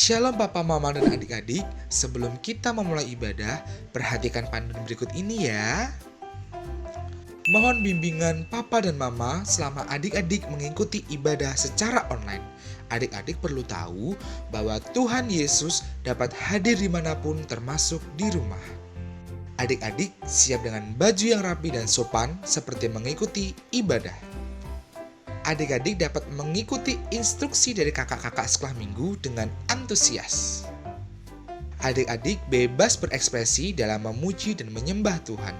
Shalom Papa, Mama, dan adik-adik. Sebelum kita memulai ibadah, perhatikan panduan berikut ini ya. Mohon bimbingan Papa dan Mama selama adik-adik mengikuti ibadah secara online. Adik-adik perlu tahu bahwa Tuhan Yesus dapat hadir dimanapun termasuk di rumah. Adik-adik siap dengan baju yang rapi dan sopan seperti mengikuti ibadah. Adik-adik dapat mengikuti instruksi dari kakak-kakak sekolah minggu dengan antusias. Adik-adik bebas berekspresi dalam memuji dan menyembah Tuhan.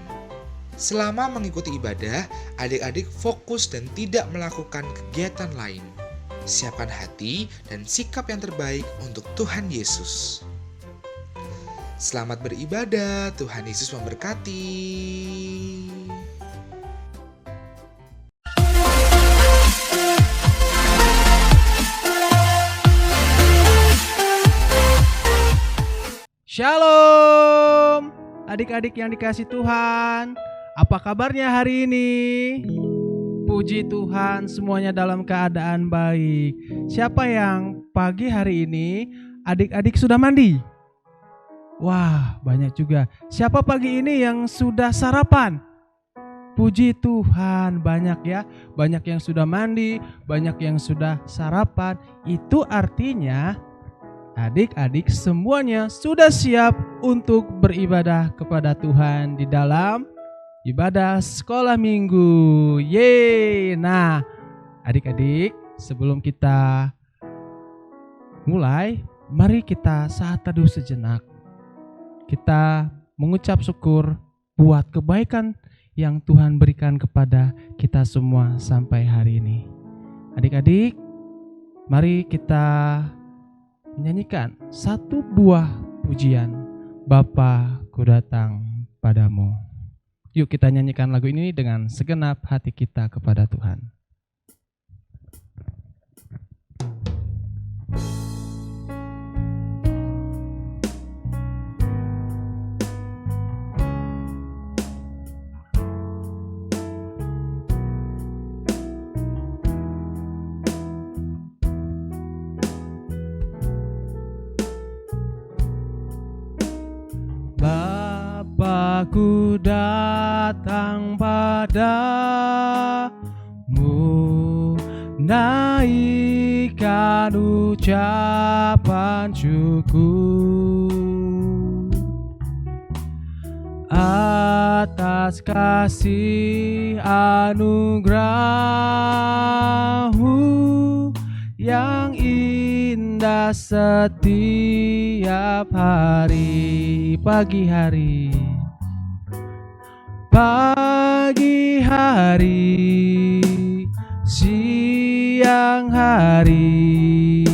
Selama mengikuti ibadah, adik-adik fokus dan tidak melakukan kegiatan lain. Siapkan hati dan sikap yang terbaik untuk Tuhan Yesus. Selamat beribadah, Tuhan Yesus memberkati. Shalom, adik-adik yang dikasih Tuhan. Apa kabarnya hari ini? Puji Tuhan, semuanya dalam keadaan baik. Siapa yang pagi hari ini adik-adik sudah mandi? Wah, banyak juga. Siapa pagi ini yang sudah sarapan? Puji Tuhan, banyak ya. Banyak yang sudah mandi, banyak yang sudah sarapan. Itu artinya adik-adik semuanya sudah siap untuk beribadah kepada Tuhan di dalam ibadah sekolah minggu. Yeay! Nah, adik-adik, sebelum kita mulai, mari kita saat teduh sejenak. Kita mengucap syukur buat kebaikan yang Tuhan berikan kepada kita semua sampai hari ini. Adik-adik, mari kita menyanyikan satu buah pujian, Bapa ku datang padamu. Yuk kita nyanyikan lagu ini dengan segenap hati kita kepada Tuhan. Aku datang padamu, naikkan ucapan syukur atas kasih anugerah-Mu yang indah setiap hari. Pagi hari, siang hari,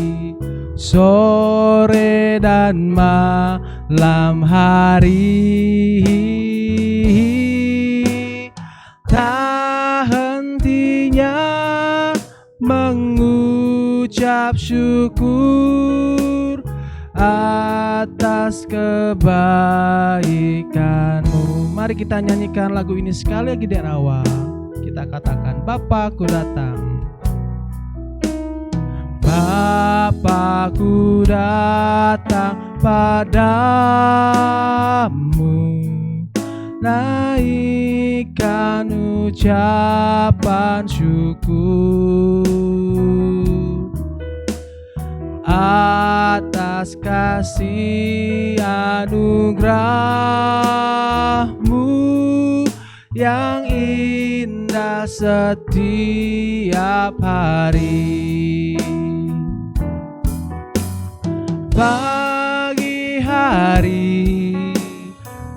sore dan malam hari, tak hentinya mengucap syukur atas kebaikan-Mu. Mari kita nyanyikan lagu ini sekali lagi dari awal. Kita katakan, Bapakku datang. Bapakku datang padamu, naikkan ucapan syukur atas kasih anugerah-Mu yang indah setiap hari. Pagi hari,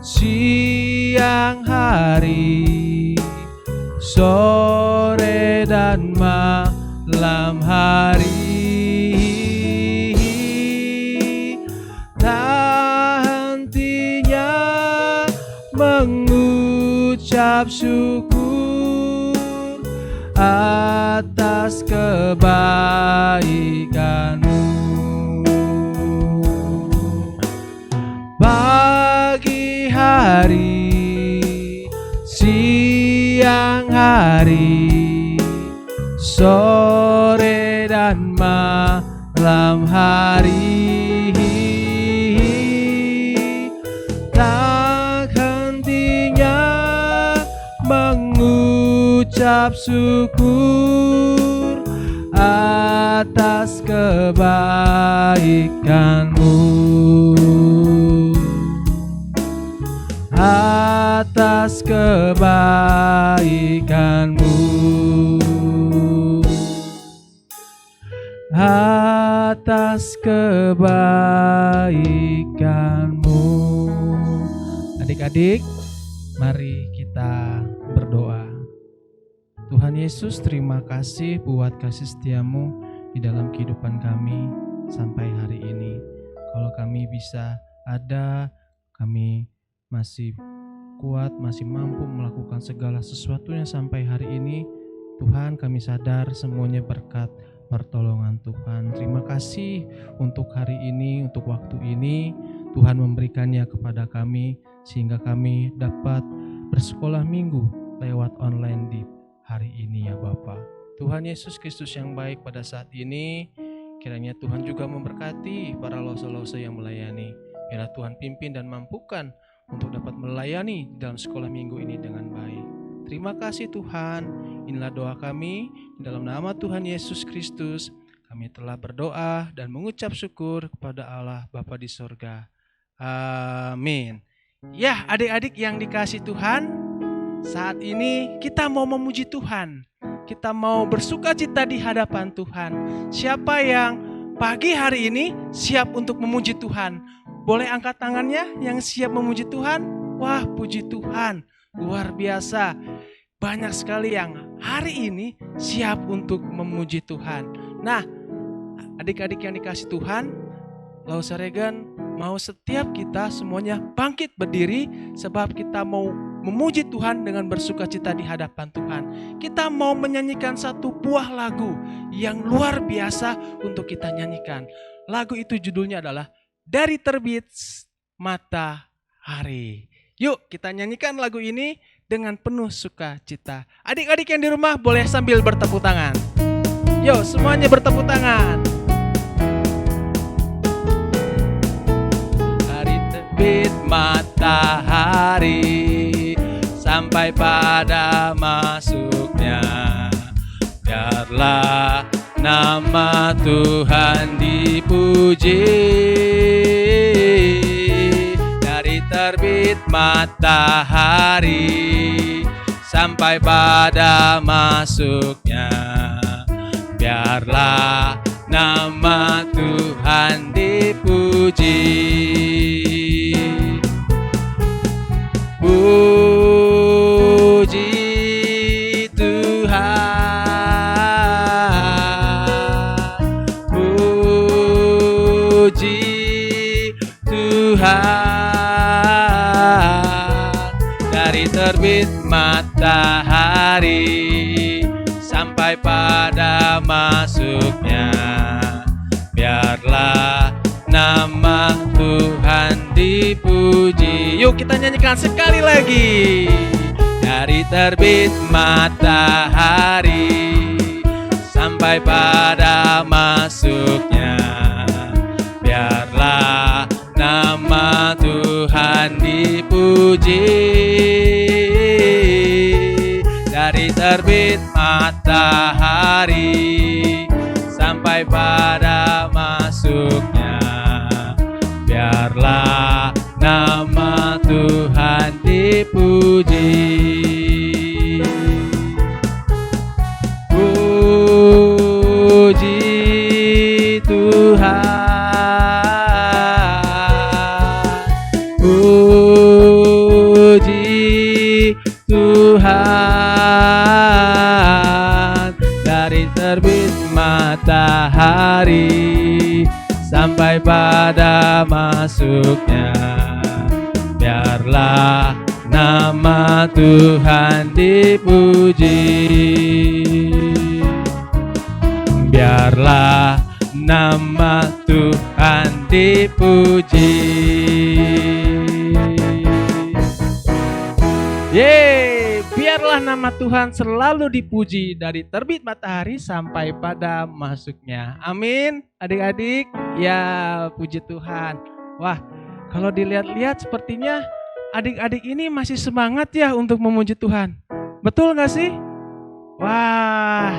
siang hari, sore dan malam hari, mengucap syukur atas kebaikan-Mu. Pagi hari, siang hari, sore dan malam hari, mengucap syukur atas kebaikan-Mu, atas kebaikan-Mu, atas kebaikan-Mu. Adik-adik, mari kita berdoa. Tuhan Yesus, terima kasih buat kasih setia-Mu di dalam kehidupan kami sampai hari ini. Kalau kami bisa ada, kami masih kuat, masih mampu melakukan segala sesuatunya sampai hari ini. Tuhan, kami sadar semuanya berkat pertolongan Tuhan. Terima kasih untuk hari ini, untuk waktu ini. Tuhan memberikannya kepada kami sehingga kami dapat bersekolah minggu lewat online di hari ini ya Bapa. Tuhan Yesus Kristus yang baik, pada saat ini kiranya Tuhan juga memberkati para losa-losa yang melayani. Biarlah Tuhan pimpin dan mampukan untuk dapat melayani dalam sekolah minggu ini dengan baik. Terima kasih Tuhan. Inilah doa kami di dalam nama Tuhan Yesus Kristus. Kami telah berdoa dan mengucap syukur kepada Allah Bapa di sorga. Amin. Ya, adik-adik yang dikasihi Tuhan, saat ini kita mau memuji Tuhan. Kita mau bersukacita di hadapan Tuhan. Siapa yang pagi hari ini siap untuk memuji Tuhan? Boleh angkat tangannya yang siap memuji Tuhan? Wah, puji Tuhan, luar biasa. Banyak sekali yang hari ini siap untuk memuji Tuhan. Nah, adik-adik yang dikasihi Tuhan, Lausa Regan mau setiap kita semuanya bangkit berdiri, sebab kita mau memuji Tuhan dengan bersukacita di hadapan Tuhan. Kita mau menyanyikan satu buah lagu yang luar biasa untuk kita nyanyikan. Lagu itu judulnya adalah Dari Terbit Matahari. Yuk kita nyanyikan lagu ini dengan penuh sukacita. Adik-adik yang di rumah boleh sambil bertepuk tangan. Yuk semuanya bertepuk tangan. Dari terbit matahari sampai pada masuknya, biarlah nama Tuhan dipuji. Dari terbit matahari sampai pada masuknya, biarlah nama Tuhan dipuji. Puji Tuhan, puji Tuhan. Dari terbit matahari sampai pada masuknya, biarlah nama Tuhan dipuji. Yuk kita nyanyikan sekali lagi. Dari terbit matahari sampai pada masuknya, biarlah nama Tuhan dipuji. Dari terbit matahari sampai pada masuknya, biarlah nama Tuhan dipuji. Puji Tuhan, puji Tuhan. Dari terbit matahari sampai pada masuknya, biarlah nama Tuhan dipuji. Biarlah nama Tuhan dipuji. Yeay, biarlah nama Tuhan selalu dipuji dari terbit matahari sampai pada masuknya. Amin. Adik-adik, ya puji Tuhan. Wah, kalau dilihat-lihat sepertinya adik-adik ini masih semangat ya untuk memuji Tuhan. Betul gak sih? Wah,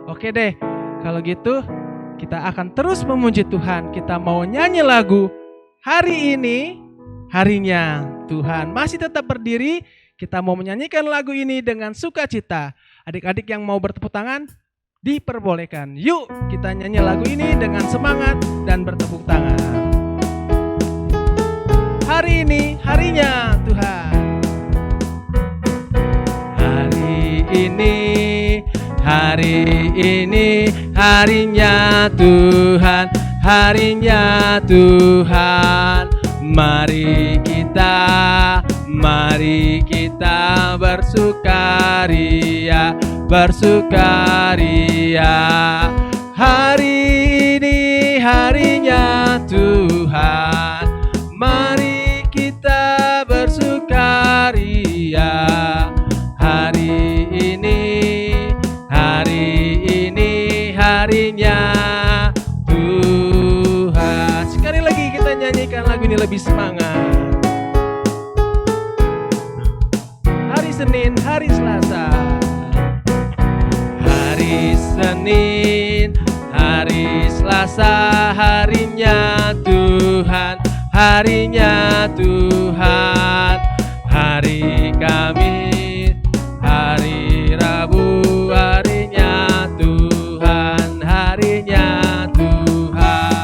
oke deh. Kalau gitu kita akan terus memuji Tuhan. Kita mau nyanyi lagu Hari Ini Harinya Tuhan. Masih tetap berdiri. Kita mau menyanyikan lagu ini dengan sukacita. Adik-adik yang mau bertepuk tangan, diperbolehkan. Yuk kita nyanyi lagu ini dengan semangat dan bertepuk tangan. Hari ini harinya Tuhan. Hari ini harinya Tuhan, harinya Tuhan. Mari kita bersukaria, bersukaria. Hari ini harinya Tuhan, mari kita bersukaria. Hari ini harinya Tuhan. Sekali lagi kita nyanyikan lagu ini lebih semangat. Hari Senin, hari Selasa. Hari Senin, hari Selasa, harinya Tuhan, harinya Tuhan. Hari Kamis, hari Rabu, harinya Tuhan, harinya Tuhan.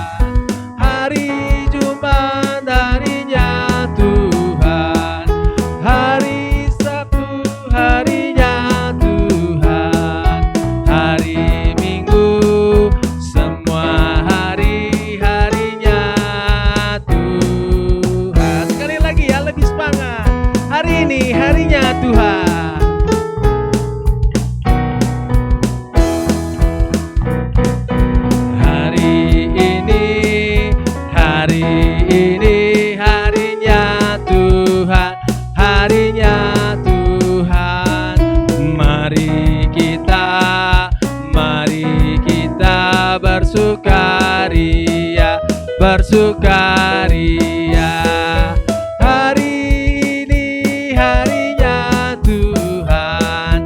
Hari Jumat, harinya Tuhan. Hari Sabtu, harinya Tuhan. Hari Minggu, semua hari-harinya Tuhan. Sekali lagi ya, lebih semangat. Hari ini harinya Tuhan. Hari ini harinya Tuhan, harinya Tuhan. Mari kita bersukaria, bersukaria. Hari ini harinya Tuhan,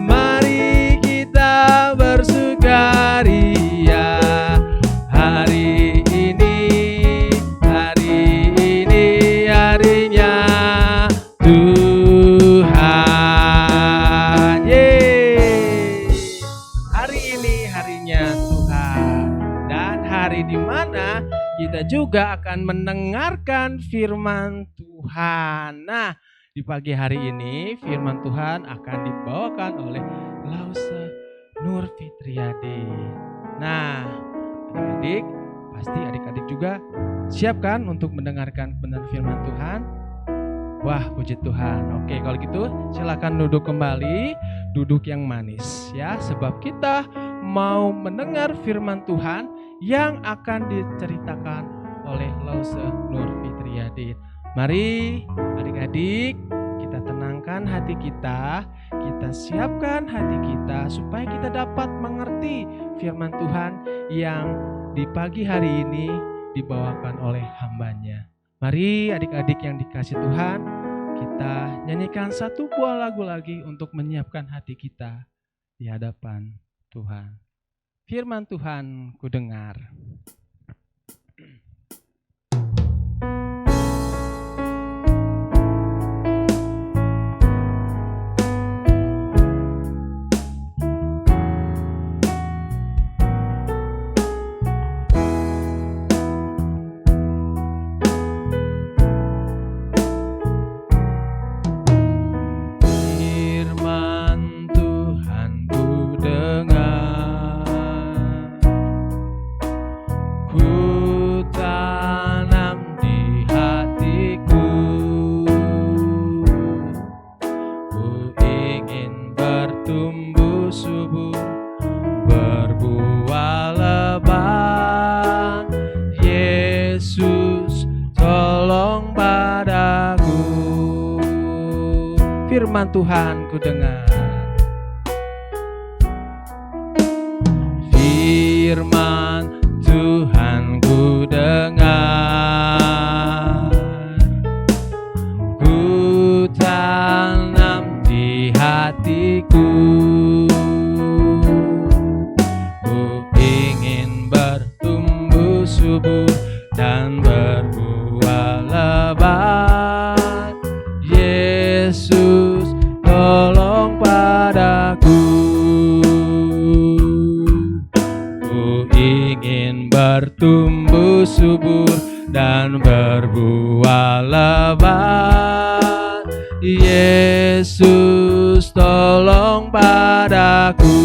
mari kita bersukaria. Hari ini harinya Tuhan. Yeay. Hari ini harinya Tuhan, dan hari di mana kita juga akan mendengarkan firman Tuhan. Nah, di pagi hari ini firman Tuhan akan dibawakan oleh Lause Nur Fitriadi. Nah, adik-adik, pasti adik-adik juga siapkan untuk mendengarkan benar firman Tuhan. Wah, puji Tuhan. Oke, kalau gitu silakan duduk kembali, duduk yang manis ya, sebab kita mau mendengar firman Tuhan yang akan diceritakan oleh Lause Nur Fitriadi. Mari adik-adik, kita tenangkan hati kita siapkan hati kita supaya kita dapat mengerti firman Tuhan yang di pagi hari ini dibawakan oleh hambanya. Mari adik-adik yang dikasih Tuhan, kita nyanyikan satu buah lagu lagi untuk menyiapkan hati kita di hadapan Tuhan. Firman Tuhan ku dengar. Firman Tuhan ku dengar. Firman Tuhan ku dengar, ku tanam di hatiku. Ku ingin bertumbuh subur dan berbuah lebat. Yesus, tolong padaku. Ku ingin bertumbuh subur dan berbuah lebat. Yesus, tolong padaku.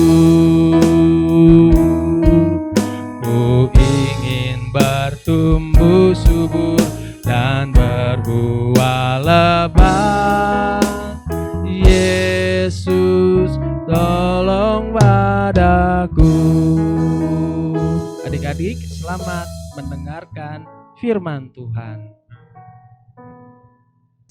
Ku ingin bertumbuh subur dan berbuah lebat. Yesus, tolong padaku. Adik-adik, selamat mendengarkan firman Tuhan.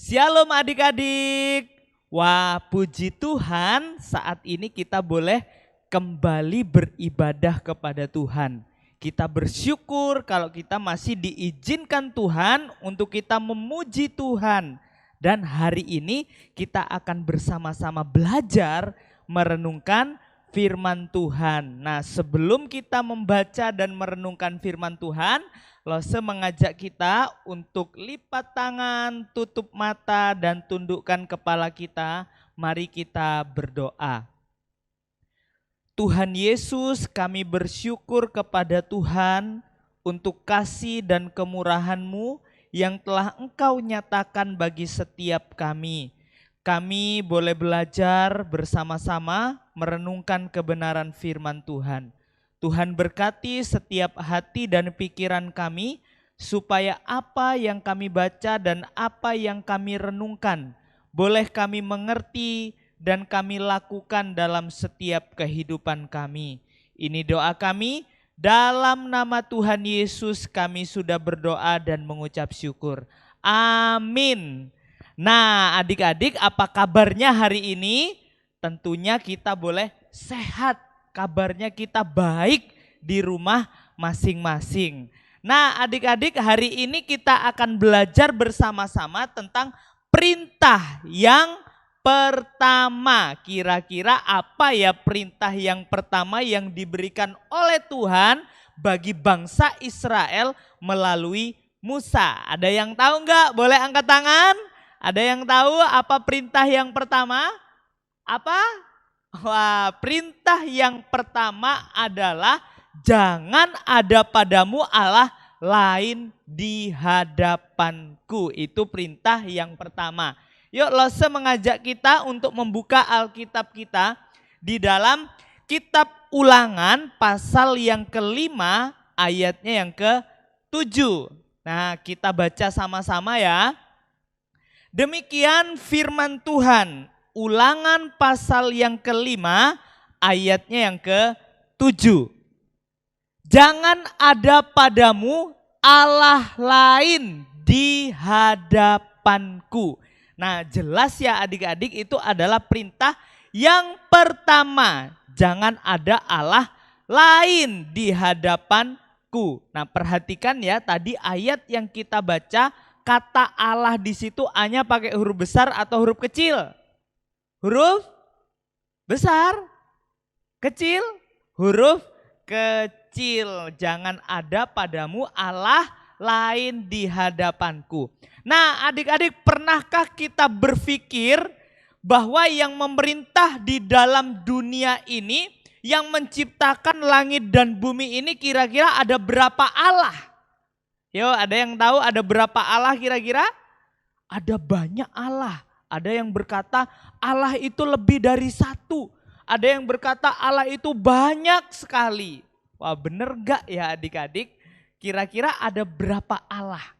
Shalom adik-adik. Wah, puji Tuhan, saat ini kita boleh kembali beribadah kepada Tuhan. Kita bersyukur kalau kita masih diizinkan Tuhan untuk kita memuji Tuhan. Dan hari ini kita akan bersama-sama belajar merenungkan firman Tuhan. Nah, sebelum kita membaca dan merenungkan firman Tuhan, Lose mengajak kita untuk lipat tangan, tutup mata, dan tundukkan kepala kita. Mari kita berdoa. Tuhan Yesus, kami bersyukur kepada Tuhan untuk kasih dan kemurahan-Mu yang telah Engkau nyatakan bagi setiap kami. Kami boleh belajar bersama-sama merenungkan kebenaran firman Tuhan. Tuhan berkati setiap hati dan pikiran kami, supaya apa yang kami baca dan apa yang kami renungkan, boleh kami mengerti dan kami lakukan dalam setiap kehidupan kami. Ini doa kami, dalam nama Tuhan Yesus kami sudah berdoa dan mengucap syukur. Amin. Nah, adik-adik, apa kabarnya hari ini? Tentunya kita boleh sehat. Kabarnya kita baik di rumah masing-masing. Nah, adik-adik, hari ini kita akan belajar bersama-sama tentang perintah yang pertama. Kira-kira apa ya perintah yang pertama yang diberikan oleh Tuhan bagi bangsa Israel melalui Musa? Ada yang tahu enggak? Boleh angkat tangan? Ada yang tahu apa perintah yang pertama? Apa? Wah, perintah yang pertama adalah jangan ada padamu Allah lain di hadapanku. Itu perintah yang pertama. Yuk, Lose mengajak kita untuk membuka Alkitab kita di dalam kitab Ulangan pasal yang ke-5 ayatnya yang ke-7. Nah, kita baca sama-sama ya. Demikian firman Tuhan. Ulangan pasal yang ke-5 ayatnya yang ke-7. Jangan ada padamu Allah lain di hadapanku. Nah, jelas ya adik-adik, itu adalah perintah yang pertama. Jangan ada Allah lain di hadapanku. Nah, perhatikan ya, tadi ayat yang kita baca, kata Allah di situ hanya pakai huruf besar atau huruf kecil? Huruf besar, kecil, huruf kecil. Jangan ada padamu Allah lain di hadapanku. Nah, adik-adik, pernahkah kita berpikir bahwa yang memerintah di dalam dunia ini, yang menciptakan langit dan bumi ini, kira-kira ada berapa Allah? Yo, ada yang tahu ada berapa Allah kira-kira? Ada banyak Allah. Ada yang berkata Allah itu lebih dari satu. Ada yang berkata Allah itu banyak sekali. Wah, bener gak ya adik-adik? Kira-kira ada berapa Allah?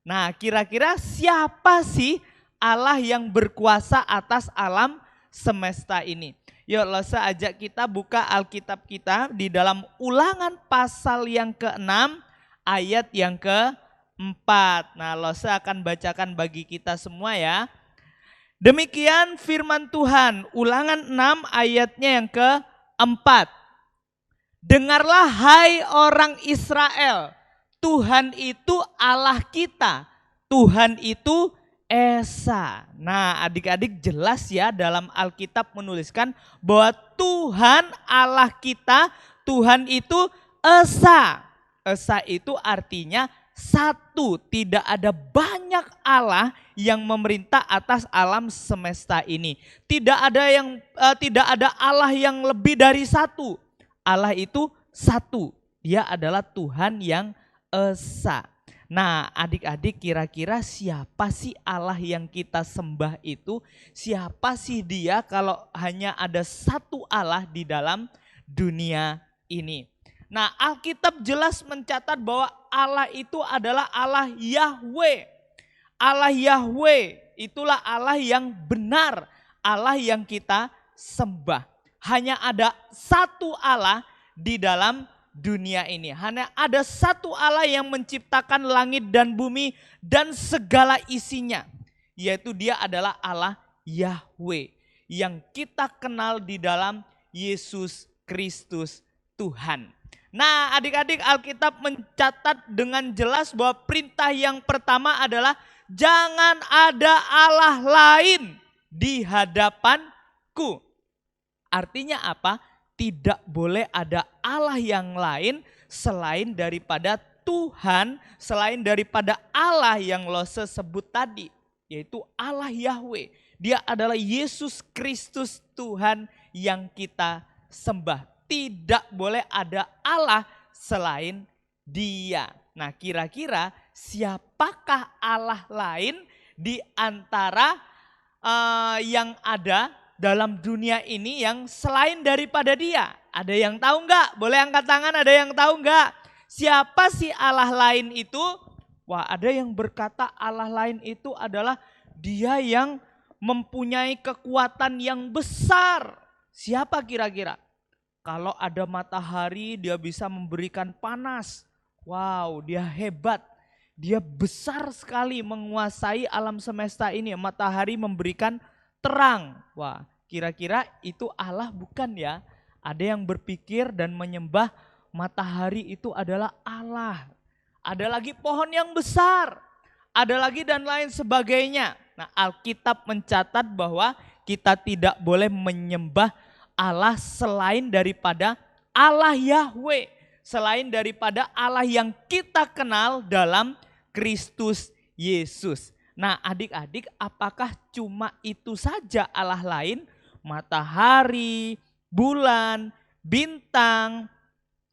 Nah, kira-kira siapa sih Allah yang berkuasa atas alam semesta ini? Yuk, Lose ajak kita buka Alkitab kita di dalam Ulangan pasal yang ke-6 ayat yang ke-4. Nah, Lose akan bacakan bagi kita semua ya. Demikian firman Tuhan, Ulangan 6 ayatnya yang ke-4. Dengarlah hai orang Israel, Tuhan itu Allah kita, Tuhan itu Esa. Nah, adik-adik jelas ya dalam Alkitab menuliskan bahwa Tuhan Allah kita, Tuhan itu Esa. Esa itu artinya satu, tidak ada banyak Allah yang memerintah atas alam semesta ini. Tidak ada Allah yang lebih dari satu. Allah itu satu. Dia adalah Tuhan yang Esa. Nah, adik-adik kira-kira siapa sih Allah yang kita sembah itu? Siapa sih dia kalau hanya ada satu Allah di dalam dunia ini? Nah, Alkitab jelas mencatat bahwa Allah itu adalah Allah Yahweh. Allah Yahweh itulah Allah yang benar, Allah yang kita sembah. Hanya ada satu Allah di dalam dunia ini. Hanya ada satu Allah yang menciptakan langit dan bumi dan segala isinya. Yaitu dia adalah Allah Yahweh. Yang kita kenal di dalam Yesus Kristus Tuhan. Nah, adik-adik, Alkitab mencatat dengan jelas bahwa perintah yang pertama adalah jangan ada Allah lain di hadapanku. Artinya apa? Tidak boleh ada Allah yang lain selain daripada Tuhan, selain daripada Allah yang Lose sebut tadi, yaitu Allah Yahweh. Dia adalah Yesus Kristus Tuhan yang kita sembah. Tidak boleh ada Allah selain Dia. Nah, kira-kira siapakah Allah lain di antara yang ada dalam dunia ini yang selain daripada Dia? Ada yang tahu enggak? Boleh angkat tangan, ada yang tahu enggak? Siapa sih Allah lain itu? Wah, ada yang berkata Allah lain itu adalah Dia yang mempunyai kekuatan yang besar. Siapa kira-kira? Kalau ada matahari dia bisa memberikan panas. Wow, dia hebat. Dia besar sekali menguasai alam semesta ini. Matahari memberikan terang. Wah, kira-kira itu Allah bukan ya? Ada yang berpikir dan menyembah matahari itu adalah Allah. Ada lagi pohon yang besar. Ada lagi dan lain sebagainya. Nah, Alkitab mencatat bahwa kita tidak boleh menyembah Allah selain daripada Allah Yahweh. Selain daripada Allah yang kita kenal dalam Kristus Yesus. Nah, adik-adik, apakah cuma itu saja Allah lain? Matahari, bulan, bintang,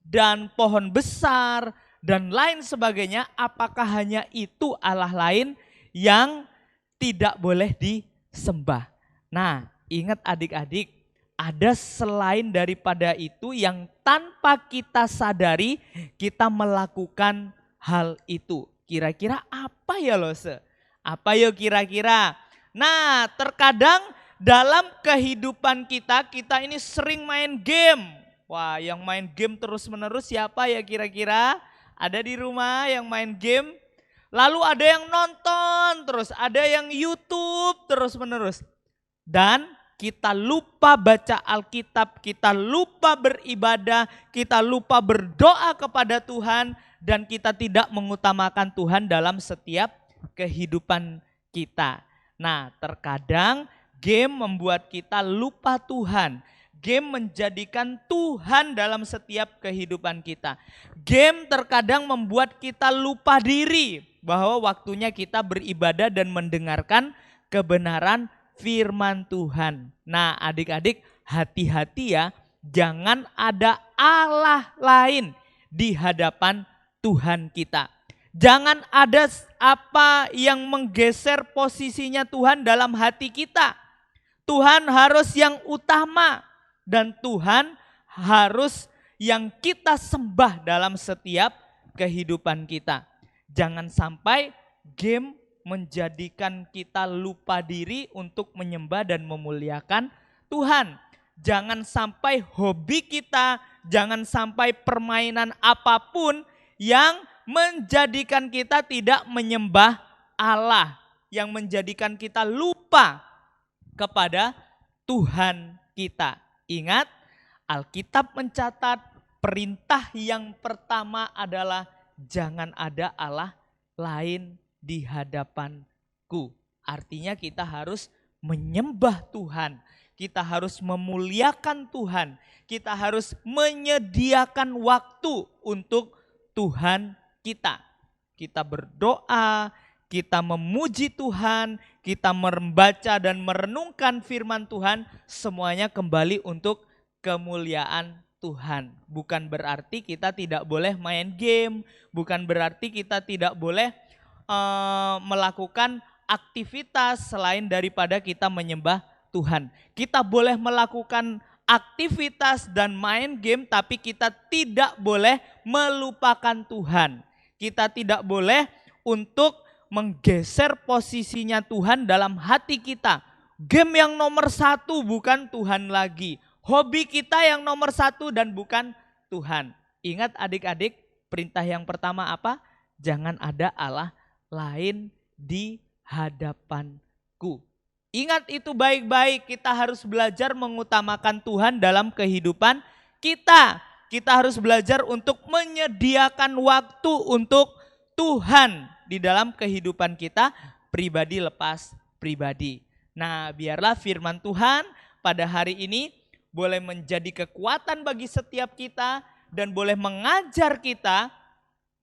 dan pohon besar, dan lain sebagainya. Apakah hanya itu Allah lain yang tidak boleh disembah? Nah, ingat adik-adik, ada selain daripada itu yang tanpa kita sadari kita melakukan hal itu. Kira-kira apa ya Lose? Apa yuk kira-kira? Nah, terkadang dalam kehidupan kita ini sering main game. Wah, yang main game terus-menerus siapa ya kira-kira? Ada di rumah yang main game? Lalu ada yang nonton terus, ada yang YouTube terus-menerus. Dan kita lupa baca Alkitab, kita lupa beribadah, kita lupa berdoa kepada Tuhan, dan kita tidak mengutamakan Tuhan dalam setiap kehidupan kita. Nah, terkadang game membuat kita lupa Tuhan. Game menjadikan Tuhan dalam setiap kehidupan kita. Game terkadang membuat kita lupa diri bahwa waktunya kita beribadah dan mendengarkan kebenaran firman Tuhan. Nah, adik-adik, hati-hati ya, jangan ada Allah lain di hadapan Tuhan kita. Jangan ada apa yang menggeser posisinya Tuhan dalam hati kita. Tuhan harus yang utama dan Tuhan harus yang kita sembah dalam setiap kehidupan kita. Jangan sampai game menjadikan kita lupa diri untuk menyembah dan memuliakan Tuhan. Jangan sampai hobi kita, jangan sampai permainan apapun yang menjadikan kita tidak menyembah Allah, yang menjadikan kita lupa kepada Tuhan kita. Ingat, Alkitab mencatat perintah yang pertama adalah jangan ada Allah lain di hadapanku. Artinya kita harus menyembah Tuhan. Kita harus memuliakan Tuhan. Kita harus menyediakan waktu untuk Tuhan kita. Kita berdoa, kita memuji Tuhan, kita membaca dan merenungkan firman Tuhan, semuanya kembali untuk kemuliaan Tuhan. Bukan berarti kita tidak boleh main game, bukan berarti kita tidak boleh melakukan aktivitas selain daripada kita menyembah Tuhan. Kita boleh melakukan aktivitas dan main game, tapi kita tidak boleh melupakan Tuhan. Kita tidak boleh untuk menggeser posisinya Tuhan dalam hati kita. Game yang nomor satu bukan Tuhan lagi. Hobi kita yang nomor satu dan bukan Tuhan. Ingat adik-adik, perintah yang pertama apa? Jangan ada Allah lain di hadapanku. Ingat itu baik-baik, kita harus belajar mengutamakan Tuhan dalam kehidupan kita. Kita harus belajar untuk menyediakan waktu untuk Tuhan di dalam kehidupan kita pribadi lepas pribadi. Nah, biarlah firman Tuhan pada hari ini boleh menjadi kekuatan bagi setiap kita dan boleh mengajar kita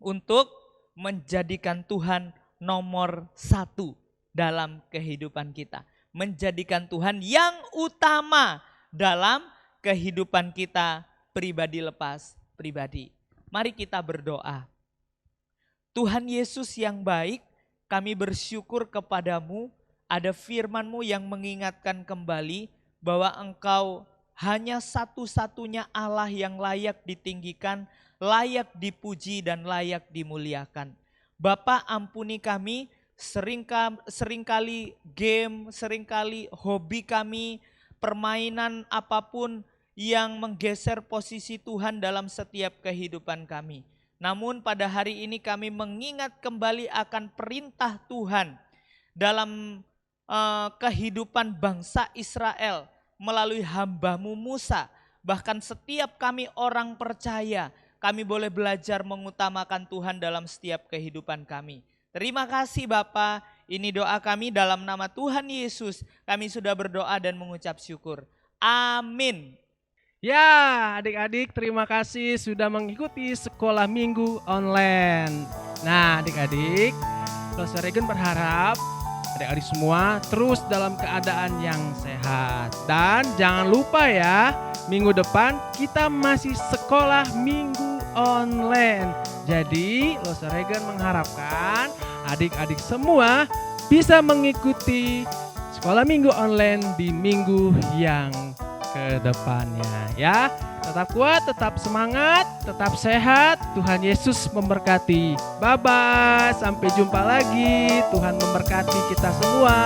untuk menjadikan Tuhan nomor satu dalam kehidupan kita. Menjadikan Tuhan yang utama dalam kehidupan kita pribadi lepas pribadi. Mari kita berdoa. Tuhan Yesus yang baik, kami bersyukur kepadamu, ada firman-Mu yang mengingatkan kembali bahwa Engkau hanya satu-satunya Allah yang layak ditinggikan, layak dipuji dan layak dimuliakan. Bapa, ampuni kami, seringkali game, seringkali hobi kami, permainan apapun yang menggeser posisi Tuhan dalam setiap kehidupan kami. Namun pada hari ini kami mengingat kembali akan perintah Tuhan dalam kehidupan bangsa Israel melalui hamba-Mu Musa. Bahkan setiap kami orang percaya, kami boleh belajar mengutamakan Tuhan dalam setiap kehidupan kami. Terima kasih Bapa, ini doa kami dalam nama Tuhan Yesus. Kami sudah berdoa dan mengucap syukur. Amin. Ya, adik-adik terima kasih sudah mengikuti sekolah minggu online. Nah, adik-adik, Lost Regen berharap adik-adik semua terus dalam keadaan yang sehat. Dan jangan lupa ya, minggu depan kita masih sekolah minggu online. Jadi, Lost Regen mengharapkan adik-adik semua bisa mengikuti sekolah minggu online di minggu yang ke depannya ya. Tetap kuat, tetap semangat, tetap sehat. Tuhan Yesus memberkati. Bye-bye, sampai jumpa lagi. Tuhan memberkati kita semua.